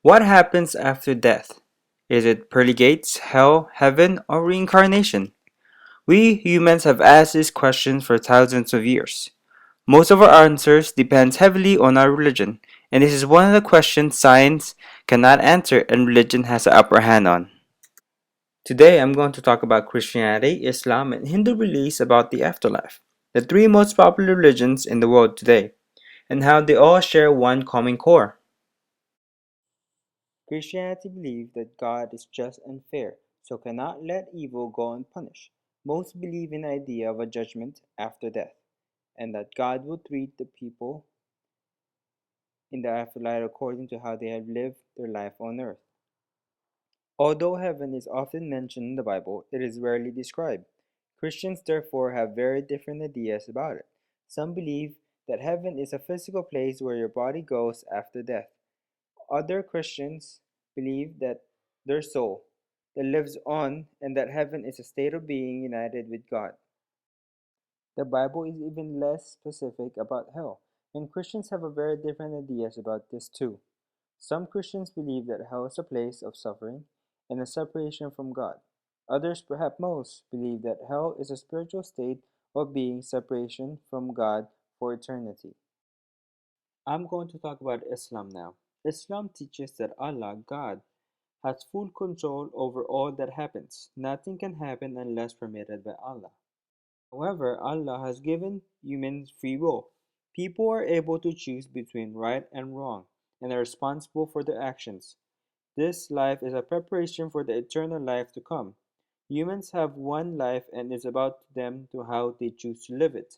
What happens after death? Is it pearly gates, hell, heaven, or reincarnation? We humans have asked these questions for thousands of years. Most of our answers depends heavily on our religion, and this is one of the questions science cannot answer and religion has the upper hand on. Today I'm going to talk about Christianity, Islam, and Hindu beliefs about the afterlife, the three most popular religions in the world today, and how they all share one common core. Christianity believes that God is just and fair, so cannot let evil go unpunished. Most believe in the idea of a judgment after death, and that God will treat the people in the afterlife according to how they have lived their life on earth. Although heaven is often mentioned in the Bible, it is rarely described. Christians therefore have very different ideas about it. Some believe that heaven is a physical place where your body goes after death. Other Christians believe that their soul that lives on and that heaven is a state of being united with God. The Bible is even less specific about hell, and Christians have a very different ideas about this too. Some Christians believe that hell is a place of suffering and a separation from God. Others, perhaps most, believe that hell is a spiritual state of being separation from God for eternity. I'm going to talk about Islam now. Islam teaches that Allah, God, has full control over all that happens. Nothing can happen unless permitted by Allah. However, Allah has given humans free will. People are able to choose between right and wrong and are responsible for their actions. This life is a preparation for the eternal life to come. Humans have one life and it's about them to how they choose to live it.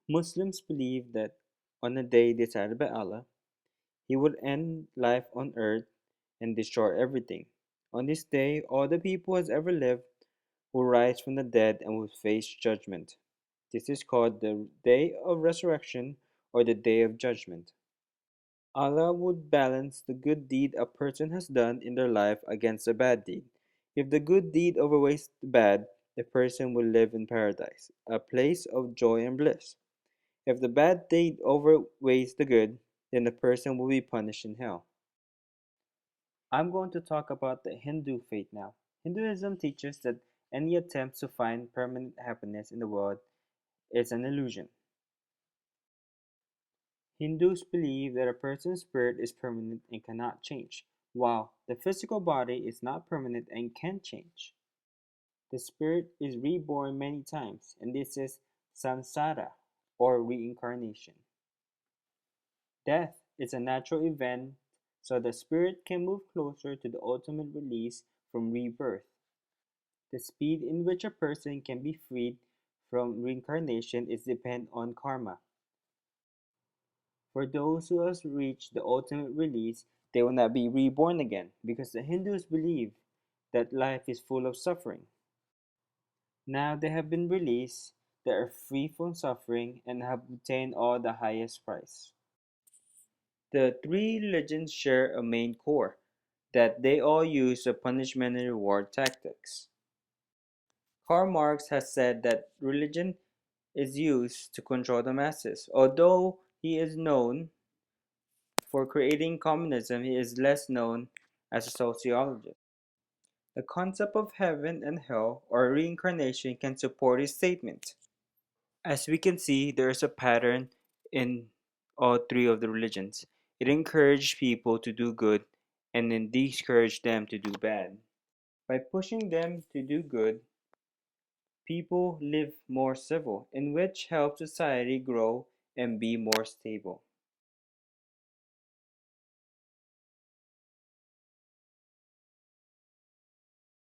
Muslims believe that on a day decided by Allah, He would end life on earth and destroy everything. On this day, all the people has ever lived will rise from the dead and will face judgment. This is called the Day of Resurrection or the Day of Judgment. Allah would balance the good deed a person has done in their life against a bad deed. If the good deed outweighs the bad, the person will live in paradise, a place of joy and bliss. If the bad deed outweighs the good, then the person will be punished in hell. I'm going to talk about the Hindu faith now. Hinduism teaches that any attempt to find permanent happiness in the world is an illusion. Hindus believe that a person's spirit is permanent and cannot change, while the physical body is not permanent and can change. The spirit is reborn many times, and this is samsara, or reincarnation. Death is a natural event, so the spirit can move closer to the ultimate release from rebirth. The speed in which a person can be freed from reincarnation is dependent on karma. For those who have reached the ultimate release, they will not be reborn again because the Hindus believe that life is full of suffering. Now they have been released, they are free from suffering and have obtained all the highest prize. The three religions share a main core that they all use the punishment and reward tactics. Karl Marx has said that religion is used to control the masses. Although he is known for creating communism, he is less known as a sociologist. The concept of heaven and hell or reincarnation can support his statement. As we can see, there is a pattern in all three of the religions. It encourages people to do good and then discourages them to do bad. By pushing them to do good, people live more civil, in which helps society grow and be more stable.